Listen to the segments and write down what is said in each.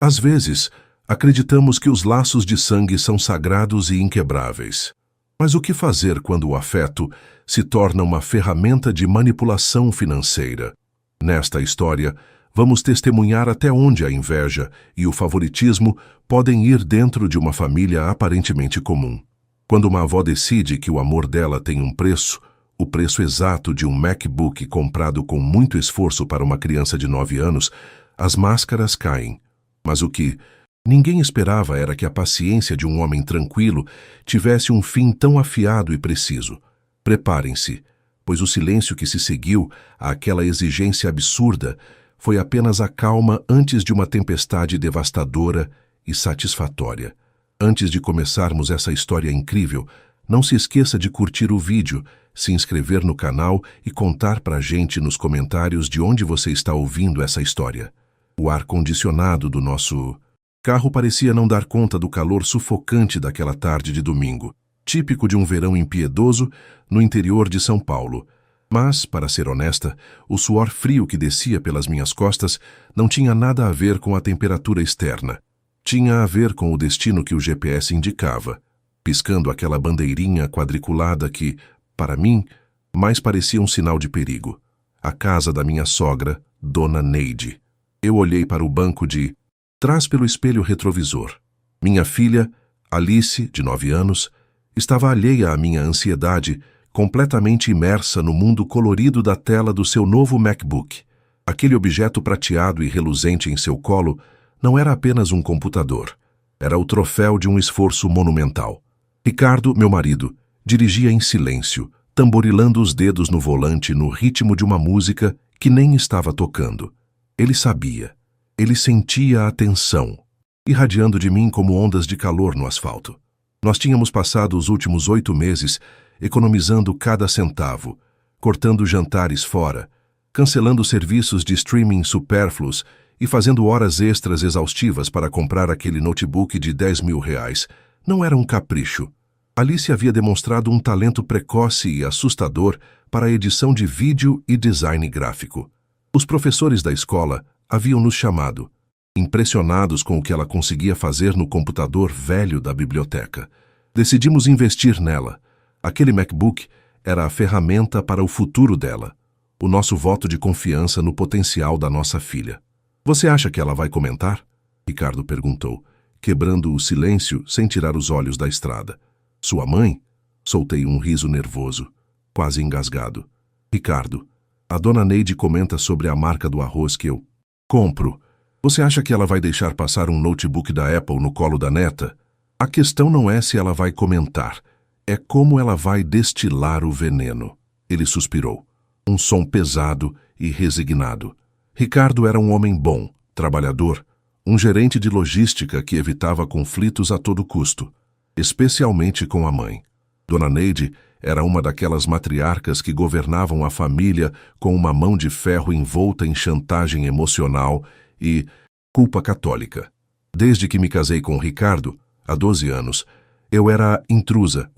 Às vezes, acreditamos que os laços de sangue são sagrados e inquebráveis. Mas o que fazer quando o afeto se torna uma ferramenta de manipulação financeira? Nesta história, vamos testemunhar até onde a inveja e o favoritismo podem ir dentro de uma família aparentemente comum. Quando uma avó decide que o amor dela tem um preço, o preço exato de um MacBook comprado com muito esforço para uma criança de 9 anos, as máscaras caem. Mas o que ninguém esperava era que a paciência de um homem tranquilo tivesse um fim tão afiado e preciso. Preparem-se, pois o silêncio que se seguiu àquela exigência absurda foi apenas a calma antes de uma tempestade devastadora e satisfatória. Antes de começarmos essa história incrível, não se esqueça de curtir o vídeo, se inscrever no canal e contar pra gente nos comentários de onde você está ouvindo essa história. O ar-condicionado do nosso carro parecia não dar conta do calor sufocante daquela tarde de domingo, típico de um verão impiedoso no interior de São Paulo. Mas, para ser honesta, o suor frio que descia pelas minhas costas não tinha nada a ver com a temperatura externa. Tinha a ver com o destino que o GPS indicava, piscando aquela bandeirinha quadriculada que, para mim, mais parecia um sinal de perigo. A casa da minha sogra, Dona Neide. Eu olhei para o banco de trás pelo espelho retrovisor. Minha filha, Alice, de 9 anos, estava alheia à minha ansiedade, completamente imersa no mundo colorido da tela do seu novo MacBook. Aquele objeto prateado e reluzente em seu colo não era apenas um computador. Era o troféu de um esforço monumental. Ricardo, meu marido, dirigia em silêncio, tamborilando os dedos no volante no ritmo de uma música que nem estava tocando. Ele sabia. Ele sentia a tensão, irradiando de mim como ondas de calor no asfalto. Nós tínhamos passado os últimos 8 meses economizando cada centavo, cortando jantares fora, cancelando serviços de streaming supérfluos e fazendo horas extras exaustivas para comprar aquele notebook de R$10.000. Não era um capricho. Alice havia demonstrado um talento precoce e assustador para a edição de vídeo e design gráfico. Os professores da escola haviam nos chamado, impressionados com o que ela conseguia fazer no computador velho da biblioteca. Decidimos investir nela. Aquele MacBook era a ferramenta para o futuro dela, o nosso voto de confiança no potencial da nossa filha. Você acha que ela vai comentar? Ricardo perguntou, quebrando o silêncio sem tirar os olhos da estrada. Sua mãe? Soltei um riso nervoso, quase engasgado. Ricardo, a Dona Neide comenta sobre a marca do arroz que eu compro. Você acha que ela vai deixar passar um notebook da Apple no colo da neta? A questão não é se ela vai comentar, é como ela vai destilar o veneno. Ele suspirou, um som pesado e resignado. Ricardo era um homem bom, trabalhador, um gerente de logística que evitava conflitos a todo custo, especialmente com a mãe. Dona Neide era uma daquelas matriarcas que governavam a família com uma mão de ferro envolta em chantagem emocional e culpa católica. Desde que me casei com Ricardo, há 12 anos, eu era a intrusa,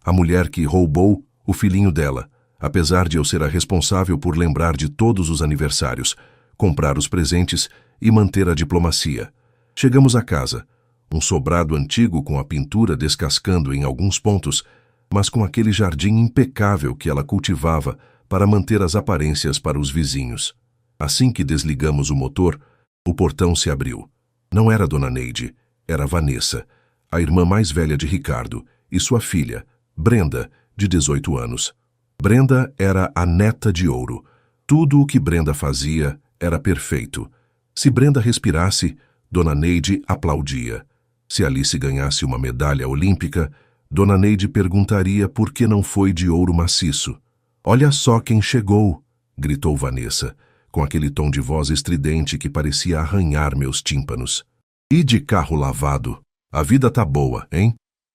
a mulher que roubou o filhinho dela, apesar de eu ser a responsável por lembrar de todos os aniversários, comprar os presentes e manter a diplomacia. Chegamos a casa, um sobrado antigo com a pintura descascando em alguns pontos, mas com aquele jardim impecável que ela cultivava para manter as aparências para os vizinhos. Assim que desligamos o motor, o portão se abriu. Não era Dona Neide, era Vanessa, a irmã mais velha de Ricardo, e sua filha, Brenda, de 18 anos. Brenda era a neta de ouro. Tudo o que Brenda fazia era perfeito. Se Brenda respirasse, Dona Neide aplaudia. Se Alice ganhasse uma medalha olímpica, Dona Neide perguntaria por que não foi de ouro maciço. Olha só quem chegou, gritou Vanessa, com aquele tom de voz estridente que parecia arranhar meus tímpanos. E de carro lavado. A vida tá boa, hein?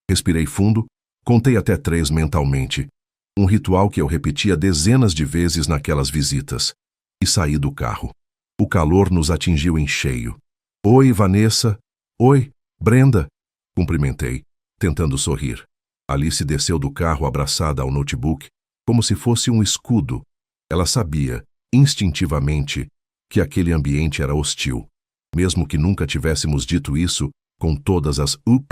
Respirei fundo, contei até 3 mentalmente, um ritual que eu repetia dezenas de vezes naquelas visitas, e saí do carro. O calor nos atingiu em cheio. Oi, Vanessa. Oi, Brenda. Cumprimentei, tentando sorrir. Alice desceu do carro abraçada ao notebook, como se fosse um escudo. Ela sabia, instintivamente, que aquele ambiente era hostil. mesmo que nunca tivéssemos dito isso com todas as up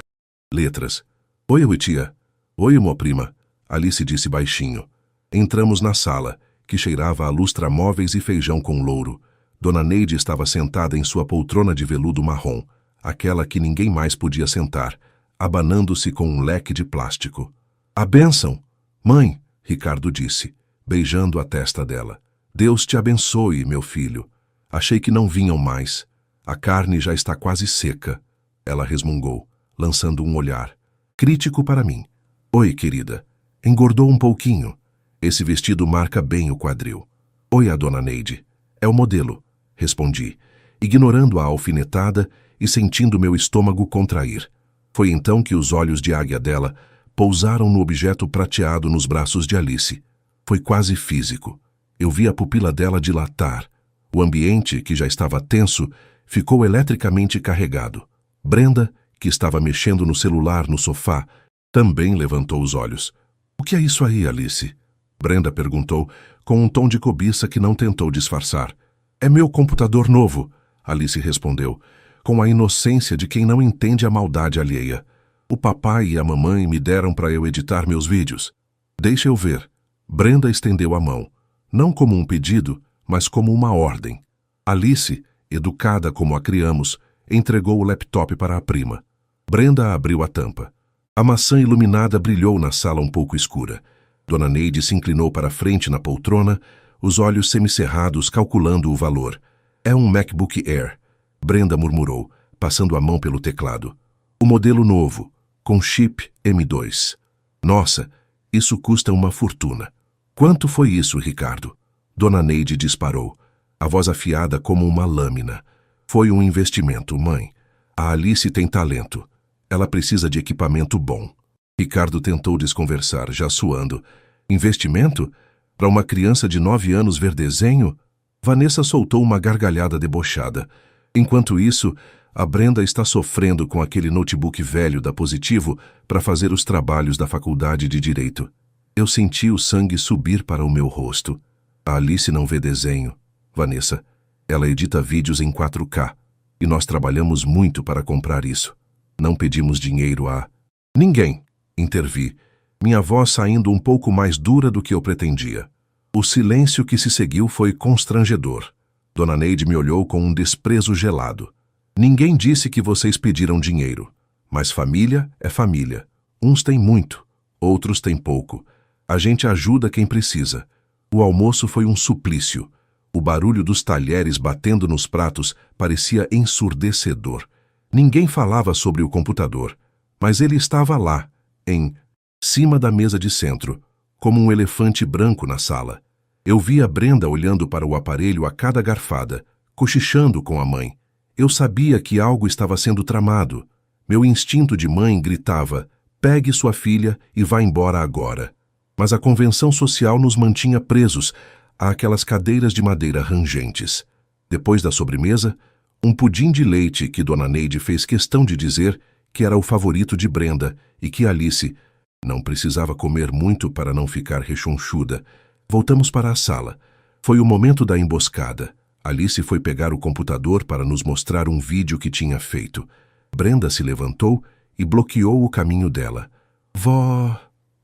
letras. Oi, tia. Oi, minha prima. Alice disse baixinho. Entramos na sala, que cheirava a lustramóveis e feijão com louro. Dona Neide estava sentada em sua poltrona de veludo marrom, aquela que ninguém mais podia sentar, abanando-se com um leque de plástico. A bênção! Mãe, Ricardo disse, beijando a testa dela. Deus te abençoe, meu filho. Achei que não vinham mais. A carne já está quase seca. Ela resmungou, lançando um olhar crítico para mim. Oi, querida. Engordou um pouquinho. Esse vestido marca bem o quadril. Oi, a dona Neide. É o modelo, respondi, ignorando a alfinetada e sentindo meu estômago contrair. Foi então que os olhos de águia dela pousaram no objeto prateado nos braços de Alice. Foi quase físico. Eu vi a pupila dela dilatar. O ambiente, que já estava tenso, ficou eletricamente carregado. Brenda, que estava mexendo no celular no sofá, também levantou os olhos. O que é isso aí, Alice? Brenda perguntou, com um tom de cobiça que não tentou disfarçar. É meu computador novo, Alice respondeu, com a inocência de quem não entende a maldade alheia. O papai e a mamãe me deram para eu editar meus vídeos. Deixa eu ver. Brenda estendeu a mão, não como um pedido, mas como uma ordem. Alice, educada como a criamos, entregou o laptop para a prima. Brenda abriu a tampa. A maçã iluminada brilhou na sala um pouco escura. Dona Neide se inclinou para a frente na poltrona, os olhos semicerrados calculando o valor. É um MacBook Air, Brenda murmurou, passando a mão pelo teclado. O modelo novo, com chip M2. Nossa, isso custa uma fortuna. Quanto foi isso, Ricardo? Dona Neide disparou, a voz afiada como uma lâmina. Foi um investimento, mãe. A Alice tem talento. Ela precisa de equipamento bom. Ricardo tentou desconversar, já suando. Investimento? Para uma criança de 9 anos ver desenho? Vanessa soltou uma gargalhada debochada. Enquanto isso, a Brenda está sofrendo com aquele notebook velho da Positivo para fazer os trabalhos da faculdade de Direito. Eu senti o sangue subir para o meu rosto. A Alice não vê desenho. Vanessa, ela edita vídeos em 4K. E nós trabalhamos muito para comprar isso. Não pedimos dinheiro a ninguém, intervi, minha voz saindo um pouco mais dura do que eu pretendia. O silêncio que se seguiu foi constrangedor. Dona Neide me olhou com um desprezo gelado. Ninguém disse que vocês pediram dinheiro. Mas família é família. Uns têm muito, outros têm pouco. A gente ajuda quem precisa. O almoço foi um suplício. O barulho dos talheres batendo nos pratos parecia ensurdecedor. Ninguém falava sobre o computador, mas ele estava lá, em cima da mesa de centro, como um elefante branco na sala. Eu via Brenda olhando para o aparelho a cada garfada, cochichando com a mãe. Eu sabia que algo estava sendo tramado. Meu instinto de mãe gritava, pegue sua filha e vá embora agora. Mas a convenção social nos mantinha presos àquelas cadeiras de madeira rangentes. Depois da sobremesa, um pudim de leite que Dona Neide fez questão de dizer que era o favorito de Brenda e que Alice não precisava comer muito para não ficar rechonchuda. Voltamos para a sala. Foi o momento da emboscada. Alice foi pegar o computador para nos mostrar um vídeo que tinha feito. Brenda se levantou e bloqueou o caminho dela. Vó...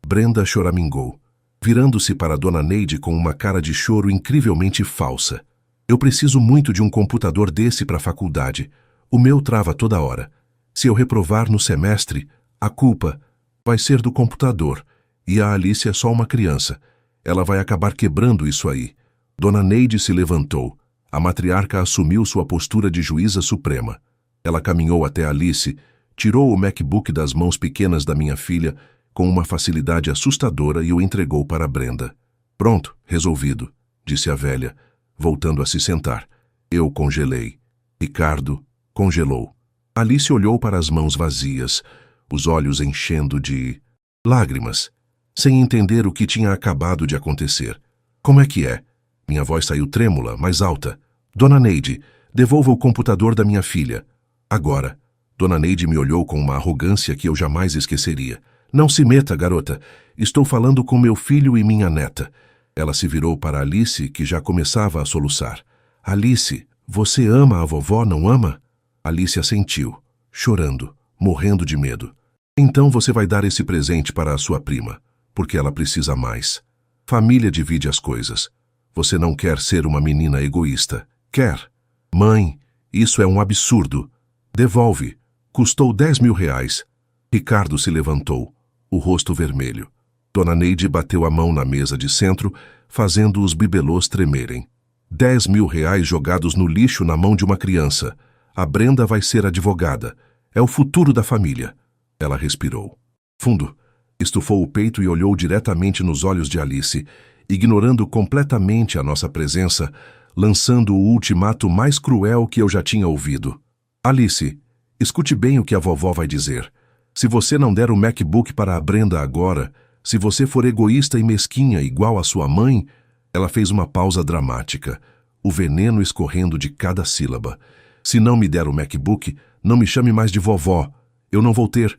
Brenda choramingou, virando-se para Dona Neide com uma cara de choro incrivelmente falsa. Eu preciso muito de um computador desse para a faculdade. O meu trava toda hora. Se eu reprovar no semestre, a culpa vai ser do computador. E a Alice é só uma criança. Ela vai acabar quebrando isso aí. Dona Neide se levantou. A matriarca assumiu sua postura de juíza suprema. Ela caminhou até Alice, tirou o MacBook das mãos pequenas da minha filha com uma facilidade assustadora e o entregou para Brenda. Pronto, resolvido, disse a velha, voltando a se sentar. Eu congelei. Ricardo congelou. Alice olhou para as mãos vazias, os olhos enchendo de lágrimas, sem entender o que tinha acabado de acontecer. Como é que é? Minha voz saiu trêmula, mais alta. Dona Neide, devolva o computador da minha filha. Agora. Dona Neide me olhou com uma arrogância que eu jamais esqueceria. Não se meta, garota. Estou falando com meu filho e minha neta. Ela se virou para Alice, que já começava a soluçar. Alice, você ama a vovó, não ama? Alice assentiu, chorando, morrendo de medo. Então você vai dar esse presente para a sua prima, porque ela precisa mais. Família divide as coisas. Você não quer ser uma menina egoísta. Quer? Mãe, isso é um absurdo. Devolve. Custou 10 mil reais. Ricardo se levantou, o rosto vermelho. Dona Neide bateu a mão na mesa de centro, fazendo os bibelôs tremerem. 10 mil reais jogados no lixo na mão de uma criança. A Brenda vai ser advogada. É o futuro da família. Ela respirou fundo, estufou o peito e olhou diretamente nos olhos de Alice, ignorando completamente a nossa presença, lançando o ultimato mais cruel que eu já tinha ouvido. Alice, escute bem o que a vovó vai dizer. Se você não der o MacBook para a Brenda agora, se você for egoísta e mesquinha igual a sua mãe... Ela fez uma pausa dramática, o veneno escorrendo de cada sílaba. Se não me der o MacBook, não me chame mais de vovó. Eu não vou ter...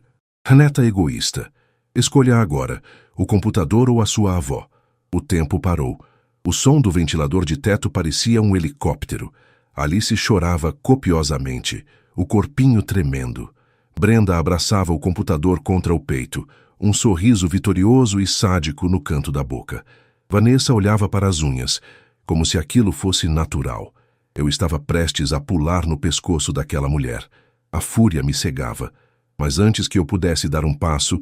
Neta egoísta. Escolha agora, o computador ou a sua avó. O tempo parou. O som do ventilador de teto parecia um helicóptero. Alice chorava copiosamente, o corpinho tremendo. Brenda abraçava o computador contra o peito, um sorriso vitorioso e sádico no canto da boca. Vanessa olhava para as unhas, como se aquilo fosse natural. Eu estava prestes a pular no pescoço daquela mulher. A fúria me cegava. Mas antes que eu pudesse dar um passo,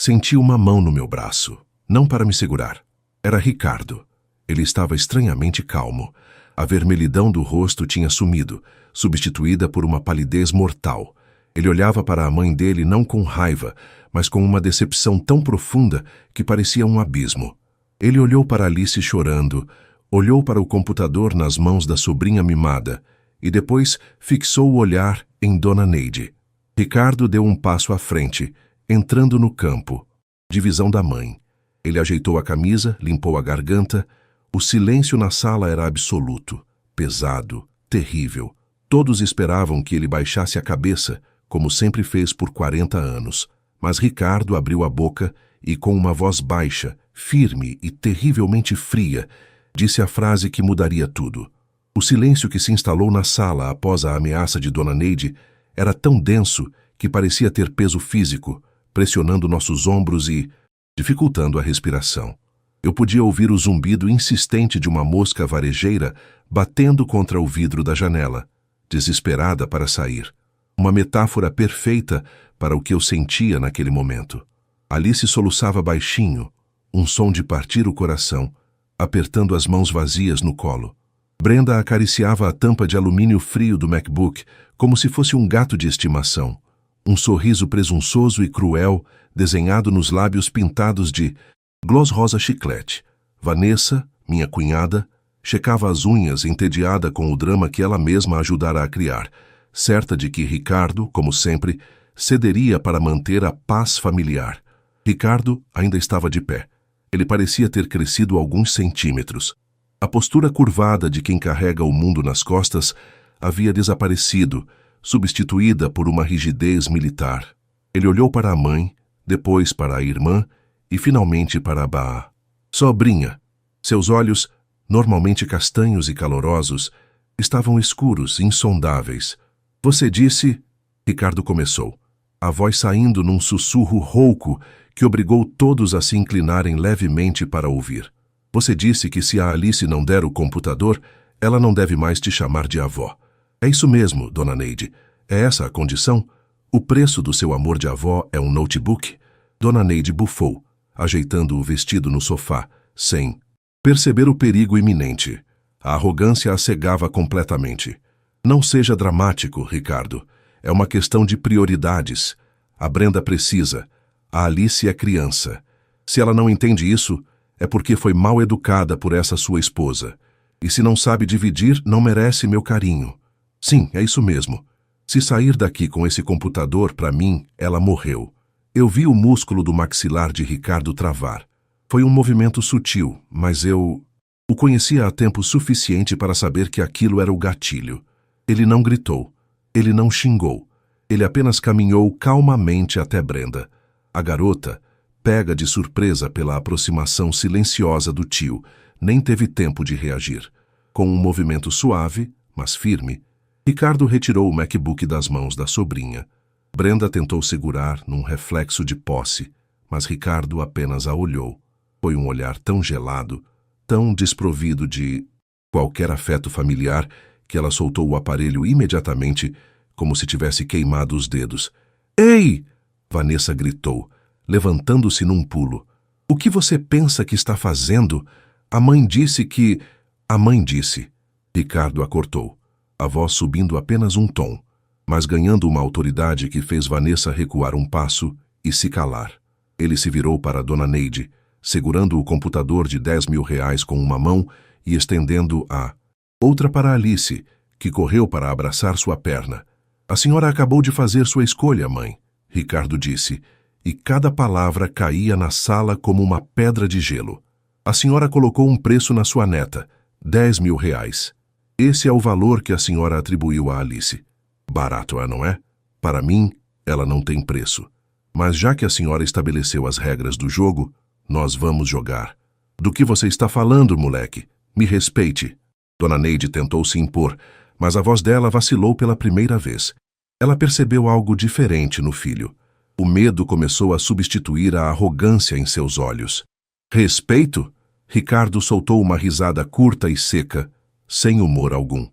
senti uma mão no meu braço. Não para me segurar. Era Ricardo. Ele estava estranhamente calmo. A vermelhidão do rosto tinha sumido, substituída por uma palidez mortal. Ele olhava para a mãe dele não com raiva, mas com uma decepção tão profunda que parecia um abismo. Ele olhou para Alice chorando, olhou para o computador nas mãos da sobrinha mimada e depois fixou o olhar em Dona Neide. Ricardo deu um passo à frente, entrando no campo. Divisão da mãe. Ele ajeitou a camisa, limpou a garganta. O silêncio na sala era absoluto, pesado, terrível. Todos esperavam que ele baixasse a cabeça, como sempre fez por 40 anos. Mas Ricardo abriu a boca e, com uma voz baixa, firme e terrivelmente fria, disse a frase que mudaria tudo. O silêncio que se instalou na sala após a ameaça de Dona Neide era tão denso que parecia ter peso físico, pressionando nossos ombros e dificultando a respiração. Eu podia ouvir o zumbido insistente de uma mosca varejeira batendo contra o vidro da janela, desesperada para sair. Uma metáfora perfeita para o que eu sentia naquele momento. Alice soluçava baixinho, um som de partir o coração, apertando as mãos vazias no colo. Brenda acariciava a tampa de alumínio frio do MacBook como se fosse um gato de estimação. Um sorriso presunçoso e cruel desenhado nos lábios pintados de gloss rosa chiclete. Vanessa, minha cunhada, checava as unhas entediada com o drama que ela mesma ajudara a criar, certa de que Ricardo, como sempre, cederia para manter a paz familiar. Ricardo ainda estava de pé. Ele parecia ter crescido alguns centímetros. A postura curvada de quem carrega o mundo nas costas havia desaparecido, substituída por uma rigidez militar. Ele olhou para a mãe, depois para a irmã e finalmente para a Baa. Sobrinha. Seus olhos, normalmente castanhos e calorosos, estavam escuros, insondáveis. Você disse... Ricardo começou, a voz saindo num sussurro rouco que obrigou todos a se inclinarem levemente para ouvir. Você disse que se a Alice não der o computador, ela não deve mais te chamar de avó. É isso mesmo, Dona Neide. É essa a condição? O preço do seu amor de avó é um notebook? Dona Neide bufou, ajeitando o vestido no sofá, sem perceber o perigo iminente. A arrogância a cegava completamente. Não seja dramático, Ricardo. É uma questão de prioridades. A Brenda precisa. A Alice é criança. Se ela não entende isso, é porque foi mal educada por essa sua esposa. E se não sabe dividir, não merece meu carinho. Sim, é isso mesmo. Se sair daqui com esse computador, para mim, ela morreu. Eu vi o músculo do maxilar de Ricardo travar. Foi um movimento sutil, mas eu o conhecia há tempo suficiente para saber que aquilo era o gatilho. Ele não gritou. Ele não xingou. Ele apenas caminhou calmamente até Brenda. A garota, pega de surpresa pela aproximação silenciosa do tio, nem teve tempo de reagir. Com um movimento suave, mas firme, Ricardo retirou o MacBook das mãos da sobrinha. Brenda tentou segurar num reflexo de posse, mas Ricardo apenas a olhou. Foi um olhar tão gelado, tão desprovido de qualquer afeto familiar, que ela soltou o aparelho imediatamente, como se tivesse queimado os dedos. "Ei!" Vanessa gritou, levantando-se num pulo. "O que você pensa que está fazendo? A mãe disse que..." "A mãe disse." Ricardo a cortou, a voz subindo apenas um tom, mas ganhando uma autoridade que fez Vanessa recuar um passo e se calar. Ele se virou para Dona Neide, segurando o computador de R$10.000 com uma mão e estendendo a outra para Alice, que correu para abraçar sua perna. "A senhora acabou de fazer sua escolha, mãe", Ricardo disse, e cada palavra caía na sala como uma pedra de gelo. "A senhora colocou um preço na sua neta, R$10.000. Esse é o valor que a senhora atribuiu a Alice. Barato, não é? Para mim, ela não tem preço. Mas já que a senhora estabeleceu as regras do jogo, nós vamos jogar." "Do que você está falando, moleque? Me respeite." Dona Neide tentou se impor, mas a voz dela vacilou pela primeira vez. Ela percebeu algo diferente no filho. O medo começou a substituir a arrogância em seus olhos. "Respeito?" Ricardo soltou uma risada curta e seca, sem humor algum.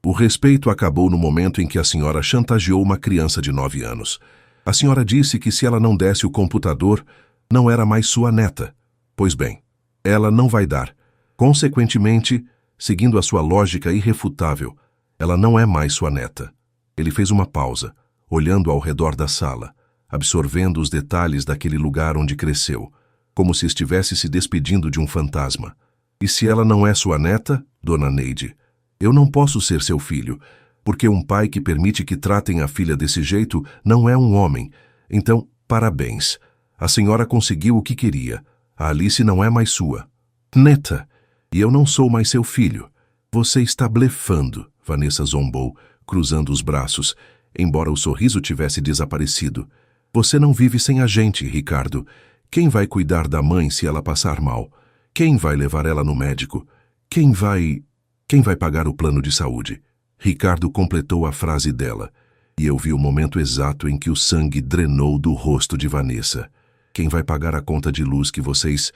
"O respeito acabou no momento em que a senhora chantageou uma criança de 9 anos. A senhora disse que se ela não desse o computador, não era mais sua neta. Pois bem, ela não vai dar. Consequentemente, seguindo a sua lógica irrefutável, ela não é mais sua neta." Ele fez uma pausa, olhando ao redor da sala, absorvendo os detalhes daquele lugar onde cresceu, como se estivesse se despedindo de um fantasma. "E se ela não é sua neta, Dona Neide, eu não posso ser seu filho, porque um pai que permite que tratem a filha desse jeito não é um homem. Então, parabéns. A senhora conseguiu o que queria. A Alice não é mais sua neta, e eu não sou mais seu filho." "Você está blefando", Vanessa zombou, cruzando os braços, embora o sorriso tivesse desaparecido. "Você não vive sem a gente, Ricardo. Quem vai cuidar da mãe se ela passar mal? Quem vai levar ela no médico? Quem vai pagar o plano de saúde?" Ricardo completou a frase dela, e eu vi o momento exato em que o sangue drenou do rosto de Vanessa. "Quem vai pagar a conta de luz que vocês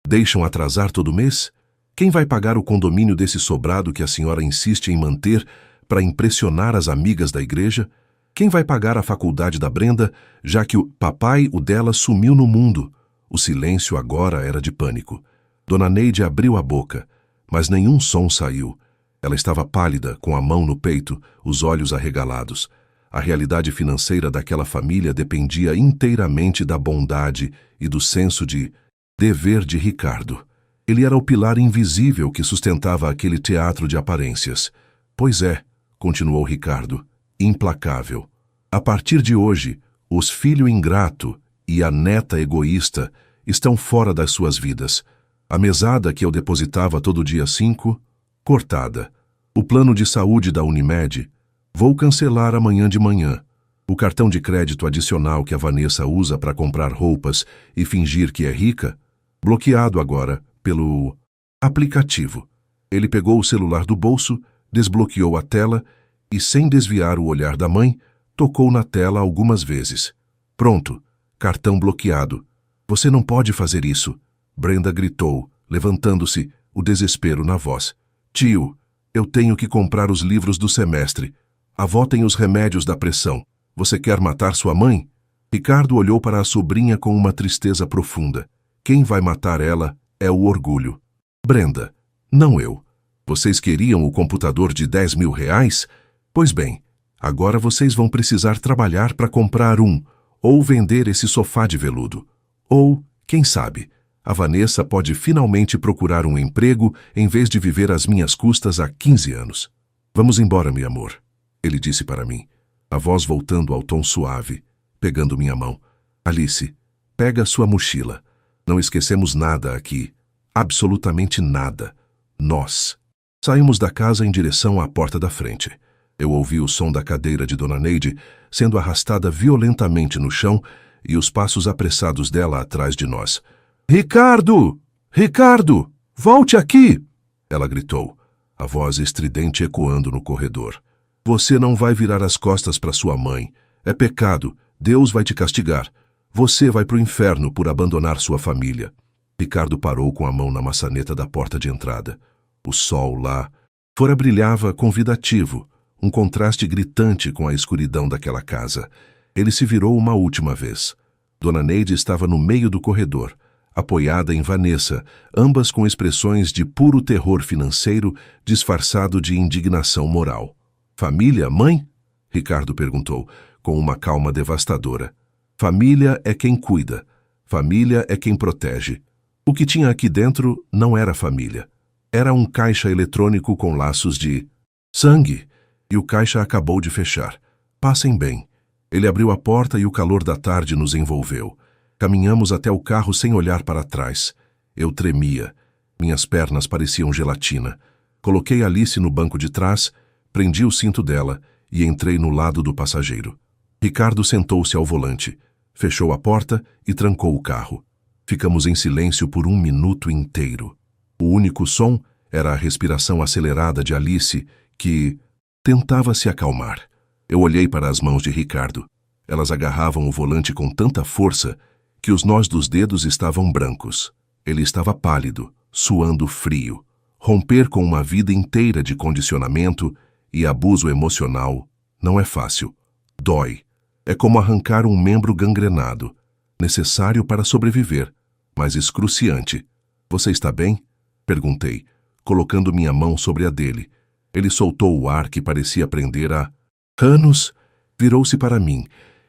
deixam atrasar todo mês? Quem vai pagar o condomínio desse sobrado que a senhora insiste em manter para impressionar as amigas da igreja? Quem vai pagar a faculdade da Brenda, já que o papai, o dela, sumiu no mundo?" O silêncio agora era de pânico. Dona Neide abriu a boca, mas nenhum som saiu. Ela estava pálida, com a mão no peito, os olhos arregalados. A realidade financeira daquela família dependia inteiramente da bondade e do senso de dever de Ricardo. Ele era o pilar invisível que sustentava aquele teatro de aparências. "Pois é", continuou Ricardo, implacável. "A partir de hoje, os filho ingrato e a neta egoísta estão fora das suas vidas. A mesada que eu depositava todo dia 5, cortada. O plano de saúde da Unimed, vou cancelar amanhã de manhã. O cartão de crédito adicional que a Vanessa usa para comprar roupas e fingir que é rica, bloqueado agora pelo aplicativo." Ele pegou o celular do bolso, desbloqueou a tela e, sem desviar o olhar da mãe, tocou na tela algumas vezes. "Pronto, cartão bloqueado." "Você não pode fazer isso", Brenda gritou, levantando-se, o desespero na voz. "Tio, eu tenho que comprar os livros do semestre. A avó tem os remédios da pressão. Você quer matar sua mãe?" Ricardo olhou para a sobrinha com uma tristeza profunda. Quem vai matar ela é o orgulho. "Brenda, não eu. Vocês queriam o computador de R$10.000? Pois bem, agora vocês vão precisar trabalhar para comprar um, ou vender esse sofá de veludo. Ou, quem sabe, a Vanessa pode finalmente procurar um emprego em vez de viver às minhas custas há 15 anos. Vamos embora, meu amor", ele disse para mim, a voz voltando ao tom suave, pegando minha mão. "Alice, pega sua mochila. Não esquecemos nada aqui. Absolutamente nada. Nós." Saímos da casa em direção à porta da frente. Eu ouvi o som da cadeira de Dona Neide sendo arrastada violentamente no chão e os passos apressados dela atrás de nós. "Ricardo! Ricardo! Volte aqui!" ela gritou, a voz estridente ecoando no corredor. Você não vai virar as costas para sua mãe. É pecado. Deus vai te castigar. Você vai para o inferno por abandonar sua família. Ricardo parou com a mão na maçaneta da porta de entrada. O sol lá fora brilhava convidativo, um contraste gritante com a escuridão daquela casa. Ele se virou uma última vez. Dona Neide estava no meio do corredor, apoiada em Vanessa, ambas com expressões de puro terror financeiro disfarçado de indignação moral. Família, mãe? Ricardo perguntou, com uma calma devastadora. Família é quem cuida. Família é quem protege. O que tinha aqui dentro não era família. Era um caixa eletrônico com laços de sangue, e o caixa acabou de fechar. Passem bem. Ele abriu a porta e o calor da tarde nos envolveu. Caminhamos até o carro sem olhar para trás. Eu tremia. Minhas pernas pareciam gelatina. Coloquei Alice no banco de trás, prendi o cinto dela e entrei no lado do passageiro. Ricardo sentou-se ao volante, fechou a porta e trancou o carro. Ficamos em silêncio por 1 minuto inteiro. O único som era a respiração acelerada de Alice, que tentava se acalmar. Eu olhei para as mãos de Ricardo. Elas agarravam o volante com tanta força que os nós dos dedos estavam brancos. Ele estava pálido, suando frio. Romper com uma vida inteira de condicionamento e abuso emocional não é fácil. Dói. É como arrancar um membro gangrenado, necessário para sobreviver, mas excruciante. Você está bem? Perguntei, colocando minha mão sobre a dele. Ele soltou o ar que parecia prender a canos, virou-se para mim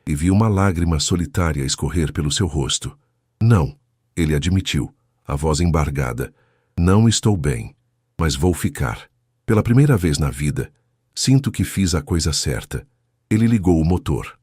e vi uma lágrima solitária escorrer pelo seu rosto. Não, ele admitiu, a voz embargada. Não estou bem, mas vou ficar. Pela primeira vez na vida, sinto que fiz a coisa certa. Ele ligou o motor.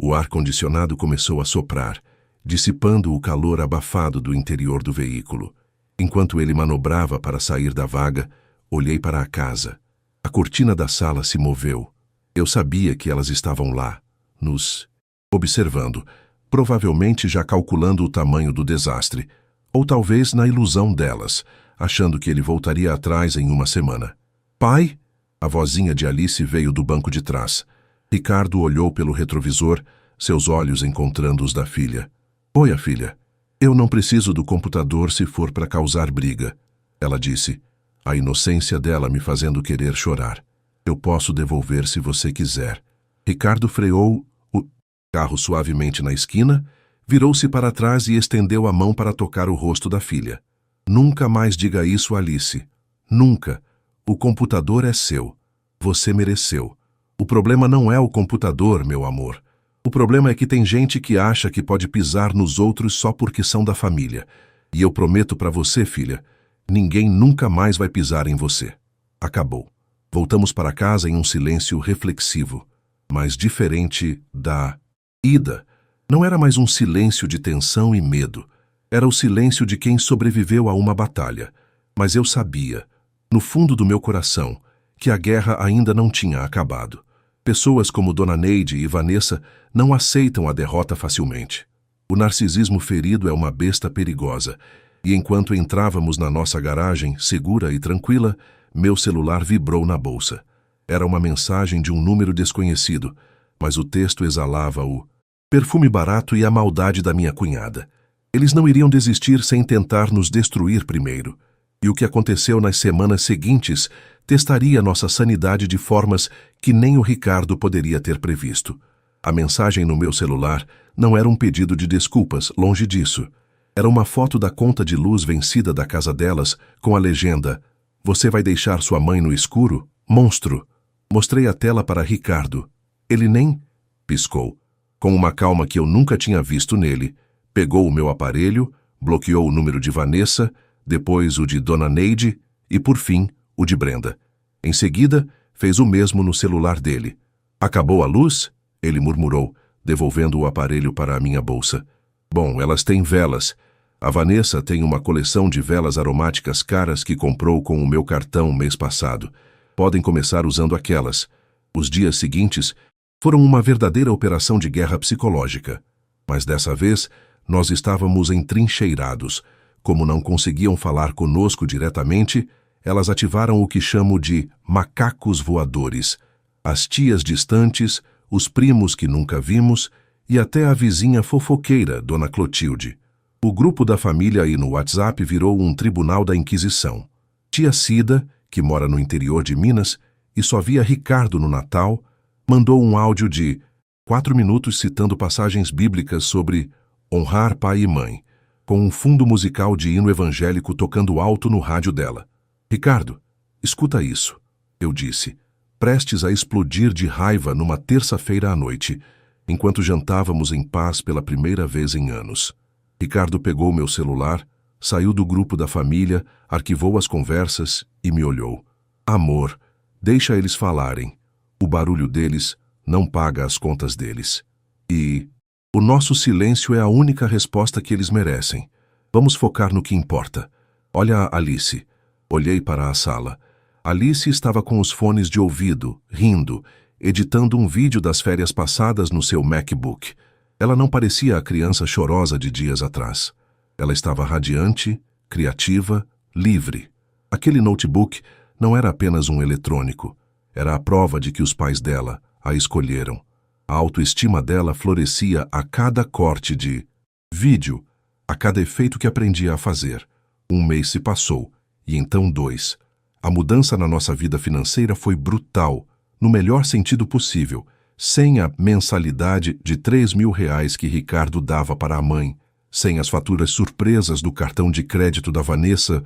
O ar-condicionado começou a soprar, dissipando o calor abafado do interior do veículo. Enquanto ele manobrava para sair da vaga, olhei para a casa. A cortina da sala se moveu. Eu sabia que elas estavam lá, nos observando, provavelmente já calculando o tamanho do desastre, ou talvez na ilusão delas, achando que ele voltaria atrás em 1 semana. Pai? A vozinha de Alice veio do banco de trás. Ricardo olhou pelo retrovisor, seus olhos encontrando os da filha. Oi, filha. Eu não preciso do computador se for para causar briga, ela disse, a inocência dela me fazendo querer chorar. Eu posso devolver se você quiser. Ricardo freou o carro suavemente na esquina, virou-se para trás e estendeu a mão para tocar o rosto da filha. Nunca mais diga isso, Alice. Nunca. O computador é seu. Você mereceu. O problema não é o computador, meu amor. O problema é que tem gente que acha que pode pisar nos outros só porque são da família. E eu prometo para você, filha, ninguém nunca mais vai pisar em você. Acabou. Voltamos para casa em um silêncio reflexivo, mas diferente da ida. Não era mais um silêncio de tensão e medo. Era o silêncio de quem sobreviveu a uma batalha. Mas eu sabia, no fundo do meu coração, que a guerra ainda não tinha acabado. Pessoas como Dona Neide e Vanessa não aceitam a derrota facilmente. O narcisismo ferido é uma besta perigosa, e enquanto entrávamos na nossa garagem, segura e tranquila, meu celular vibrou na bolsa. Era uma mensagem de um número desconhecido, mas o texto exalava o perfume barato e a maldade da minha cunhada. Eles não iriam desistir sem tentar nos destruir primeiro. E o que aconteceu nas semanas seguintes testaria nossa sanidade de formas que nem o Ricardo poderia ter previsto. A mensagem no meu celular não era um pedido de desculpas, longe disso. Era uma foto da conta de luz vencida da casa delas, com a legenda: "Você vai deixar sua mãe no escuro? Monstro!" Mostrei a tela para Ricardo. Ele nem piscou. Com uma calma que eu nunca tinha visto nele, pegou o meu aparelho, bloqueou o número de Vanessa, depois o de Dona Neide e, por fim, o de Brenda. Em seguida, fez o mesmo no celular dele. "Acabou a luz?" ele murmurou, devolvendo o aparelho para a minha bolsa. "Bom, elas têm velas. A Vanessa tem uma coleção de velas aromáticas caras que comprou com o meu cartão mês passado. Podem começar usando aquelas." Os dias seguintes foram uma verdadeira operação de guerra psicológica. Mas dessa vez, nós estávamos entrincheirados. Como não conseguiam falar conosco diretamente, elas ativaram o que chamo de macacos voadores. As tias distantes, os primos que nunca vimos e até a vizinha fofoqueira, Dona Clotilde. O grupo da família aí no WhatsApp virou um tribunal da Inquisição. Tia Cida, que mora no interior de Minas e só via Ricardo no Natal, mandou um áudio de 4 minutos citando passagens bíblicas sobre honrar pai e mãe, com um fundo musical de hino evangélico tocando alto no rádio dela. Ricardo, escuta isso, eu disse, prestes a explodir de raiva numa terça-feira à noite, enquanto jantávamos em paz pela primeira vez em anos. Ricardo pegou meu celular, saiu do grupo da família, arquivou as conversas e me olhou. Amor, deixa eles falarem. O barulho deles não paga as contas deles. E o nosso silêncio é a única resposta que eles merecem. Vamos focar no que importa. Olha a Alice. Olhei para a sala. Alice estava com os fones de ouvido, rindo, editando um vídeo das férias passadas no seu MacBook. Ela não parecia a criança chorosa de dias atrás. Ela estava radiante, criativa, livre. Aquele notebook não era apenas um eletrônico. Era a prova de que os pais dela a escolheram. A autoestima dela florescia a cada corte de vídeo, a cada efeito que aprendia a fazer. 1 mês se passou, e então 2. A mudança na nossa vida financeira foi brutal, no melhor sentido possível, sem a mensalidade de R$ 3.000 que Ricardo dava para a mãe, sem as faturas surpresas do cartão de crédito da Vanessa,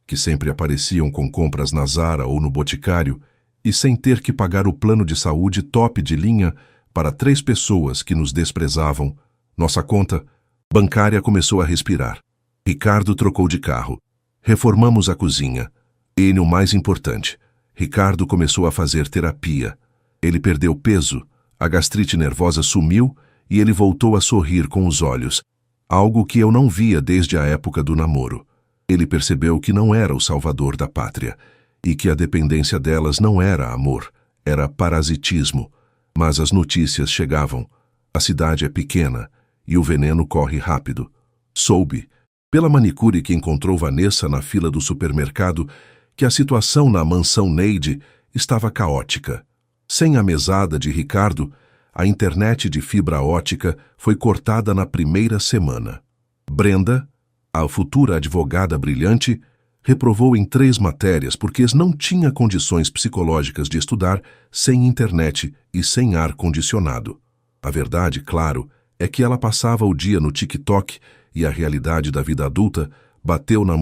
que sempre apareciam com compras na Zara ou no Boticário, e sem ter que pagar o plano de saúde top de linha para 3 pessoas que nos desprezavam. Nossa conta bancária começou a respirar. Ricardo trocou de carro. Reformamos a cozinha. E o mais importante, Ricardo começou a fazer terapia. Ele perdeu peso, a gastrite nervosa sumiu e ele voltou a sorrir com os olhos, algo que eu não via desde a época do namoro. Ele percebeu que não era o salvador da pátria e que a dependência delas não era amor, era parasitismo. Mas as notícias chegavam. A cidade é pequena e o veneno corre rápido. Soube, pela manicure que encontrou Vanessa na fila do supermercado, que a situação na mansão Neide estava caótica. Sem a mesada de Ricardo, a internet de fibra ótica foi cortada na primeira semana. Brenda, a futura advogada brilhante, reprovou em 3 matérias porque não tinha condições psicológicas de estudar sem internet e sem ar-condicionado. A verdade, claro, é que ela passava o dia no TikTok e a realidade da vida adulta bateu na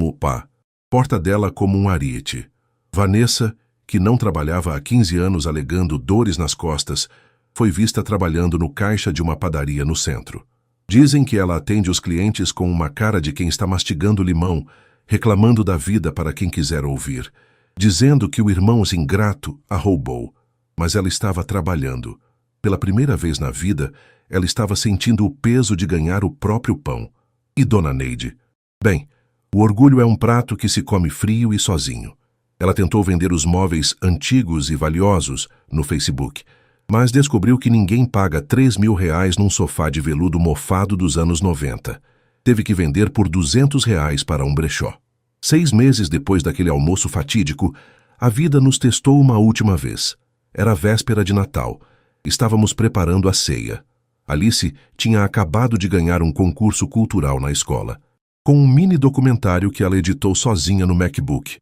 porta dela como um ariete. Vanessa, que não trabalhava há 15 anos alegando dores nas costas, foi vista trabalhando no caixa de uma padaria no centro. Dizem que ela atende os clientes com uma cara de quem está mastigando limão, reclamando da vida para quem quiser ouvir, dizendo que o irmão ingrato a roubou. Mas ela estava trabalhando. Pela primeira vez na vida, ela estava sentindo o peso de ganhar o próprio pão. E Dona Neide? Bem, o orgulho é um prato que se come frio e sozinho. Ela tentou vender os móveis antigos e valiosos no Facebook, mas descobriu que ninguém paga R$ 3.000 num sofá de veludo mofado dos anos 90. Teve que vender por R$ 200 para um brechó. 6 meses depois daquele almoço fatídico, a vida nos testou uma última vez. Era a véspera de Natal. Estávamos preparando a ceia. Alice tinha acabado de ganhar um concurso cultural na escola, com um mini documentário que ela editou sozinha no MacBook.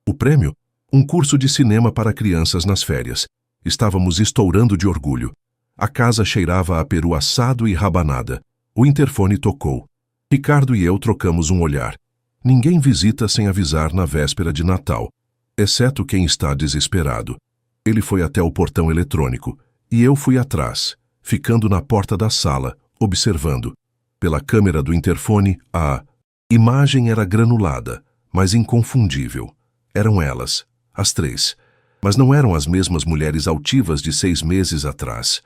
O prêmio? Um curso de cinema para crianças nas férias. Estávamos estourando de orgulho. A casa cheirava a peru assado e rabanada. O interfone tocou. Ricardo e eu trocamos um olhar. Ninguém visita sem avisar na véspera de Natal, exceto quem está desesperado. Ele foi até o portão eletrônico, e eu fui atrás, ficando na porta da sala, observando. Pela câmera do interfone, a imagem era granulada, mas inconfundível. Eram elas, as 3. Mas não eram as mesmas mulheres altivas de 6 meses atrás.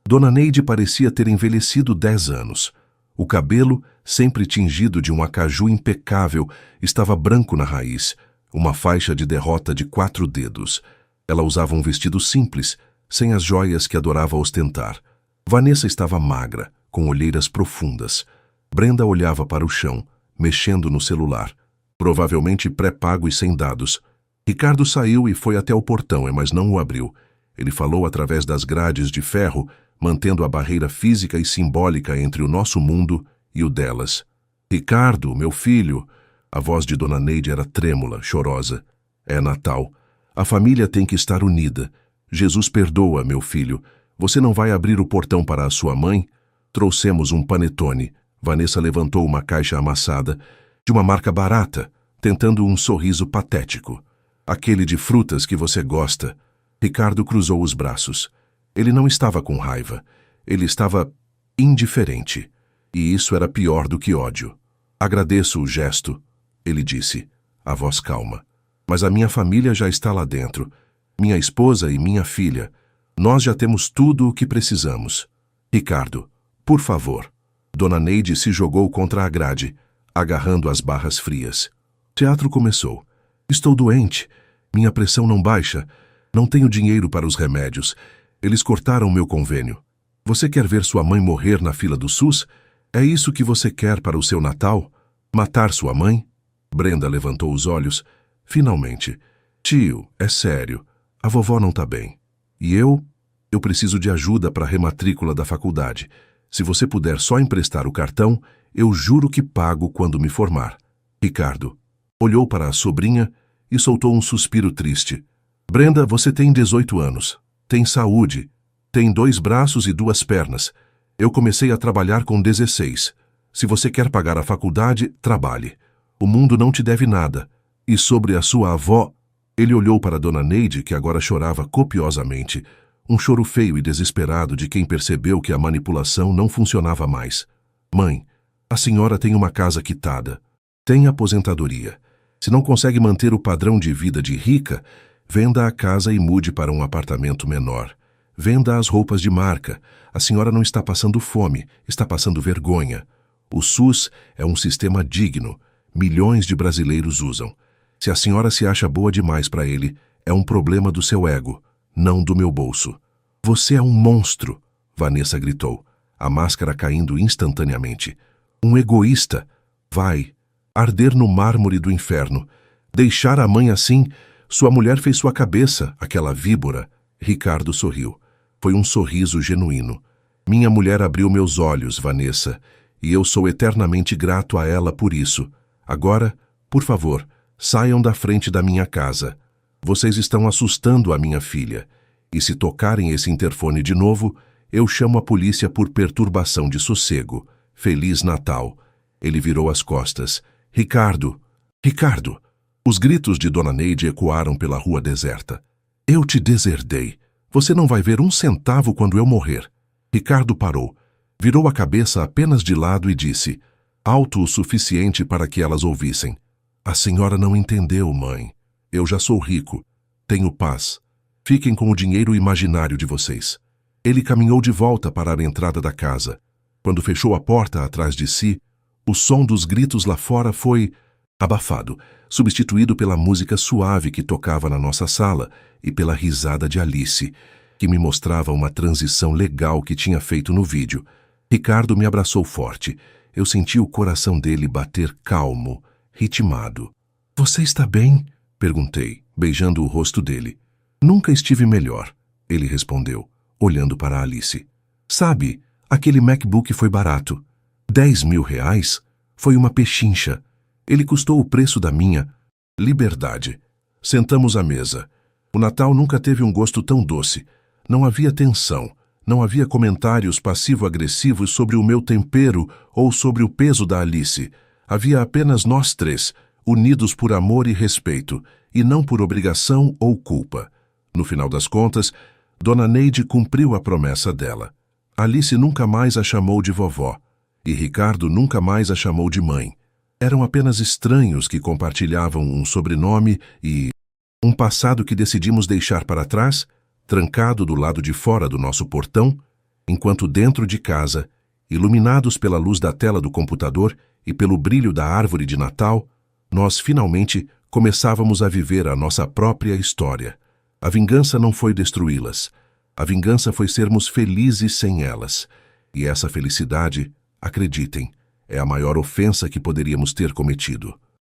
Dona Neide parecia ter envelhecido 10 anos. O cabelo, sempre tingido de um acaju impecável, estava branco na raiz, uma faixa de derrota de 4 dedos. Ela usava um vestido simples, sem as joias que adorava ostentar. Vanessa estava magra, com olheiras profundas. Brenda olhava para o chão, mexendo no celular, provavelmente pré-pago e sem dados. Ricardo saiu e foi até o portão, mas não o abriu. Ele falou através das grades de ferro, mantendo a barreira física e simbólica entre o nosso mundo e o delas. Ricardo, meu filho... A voz de Dona Neide era trêmula, chorosa. É Natal. A família tem que estar unida. Jesus perdoa, meu filho. Você não vai abrir o portão para a sua mãe? Trouxemos um panetone. Vanessa levantou uma caixa amassada, de uma marca barata, tentando um sorriso patético. Aquele de frutas que você gosta. Ricardo cruzou os braços. Ele não estava com raiva. Ele estava indiferente. E isso era pior do que ódio. Agradeço o gesto, ele disse, a voz calma. Mas a minha família já está lá dentro. Minha esposa e minha filha. Nós já temos tudo o que precisamos. Ricardo, por favor. Dona Neide se jogou contra a grade, agarrando as barras frias. O teatro começou. Estou doente. Minha pressão não baixa. Não tenho dinheiro para os remédios. Eles cortaram meu convênio. Você quer ver sua mãe morrer na fila do SUS? É isso que você quer para o seu Natal? Matar sua mãe? Brenda levantou os olhos. Finalmente. Tio, é sério. A vovó não tá bem. E eu? Eu preciso de ajuda para a rematrícula da faculdade. Se você puder só emprestar o cartão, eu juro que pago quando me formar. Ricardo olhou para a sobrinha e soltou um suspiro triste. Brenda, você tem 18 anos. Tem saúde. Tem 2 braços e 2 pernas. Eu comecei a trabalhar com 16. Se você quer pagar a faculdade, trabalhe. O mundo não te deve nada. E sobre a sua avó... Ele olhou para Dona Neide, que agora chorava copiosamente, um choro feio e desesperado de quem percebeu que a manipulação não funcionava mais. Mãe, a senhora tem uma casa quitada. Tem aposentadoria. Se não consegue manter o padrão de vida de rica, venda a casa e mude para um apartamento menor. Venda as roupas de marca. A senhora não está passando fome, está passando vergonha. O SUS é um sistema digno. Milhões de brasileiros usam. Se a senhora se acha boa demais para ele, é um problema do seu ego, não do meu bolso. Você é um monstro, Vanessa gritou, a máscara caindo instantaneamente. Um egoísta. Vai. Arder no mármore do inferno. Deixar a mãe assim. Sua mulher fez sua cabeça, aquela víbora. Ricardo sorriu. Foi um sorriso genuíno. Minha mulher abriu meus olhos, Vanessa, e eu sou eternamente grato a ela por isso. Agora, por favor, saiam da frente da minha casa. Vocês estão assustando a minha filha. E se tocarem esse interfone de novo, eu chamo a polícia por perturbação de sossego. Feliz Natal. Ele virou as costas. Ricardo! Ricardo! Os gritos de Dona Neide ecoaram pela rua deserta. Eu te deserdei. Você não vai ver um centavo quando eu morrer. Ricardo parou. Virou a cabeça apenas de lado e disse, alto o suficiente para que elas ouvissem. A senhora não entendeu, mãe. Eu já sou rico. Tenho paz. Fiquem com o dinheiro imaginário de vocês. Ele caminhou de volta para a entrada da casa. Quando fechou a porta atrás de si, o som dos gritos lá fora foi abafado, substituído pela música suave que tocava na nossa sala e pela risada de Alice, que me mostrava uma transição legal que tinha feito no vídeo. Ricardo me abraçou forte. Eu senti o coração dele bater calmo, ritmado. Você está bem? Perguntei, beijando o rosto dele. Nunca estive melhor, ele respondeu, olhando para Alice. Sabe, aquele MacBook foi barato. 10 mil reais? Foi uma pechincha. Ele custou o preço da minha liberdade. Sentamos à mesa. O Natal nunca teve um gosto tão doce. Não havia tensão. Não havia comentários passivo-agressivos sobre o meu tempero ou sobre o peso da Alice. Havia apenas nós 3, unidos por amor e respeito, e não por obrigação ou culpa. No final das contas, Dona Neide cumpriu a promessa dela. Alice nunca mais a chamou de vovó, e Ricardo nunca mais a chamou de mãe. Eram apenas estranhos que compartilhavam um sobrenome e um passado que decidimos deixar para trás, trancado do lado de fora do nosso portão, enquanto dentro de casa, iluminados pela luz da tela do computador e pelo brilho da árvore de Natal, nós finalmente começávamos a viver a nossa própria história. A vingança não foi destruí-las. A vingança foi sermos felizes sem elas. E essa felicidade, acreditem, é a maior ofensa que poderíamos ter cometido.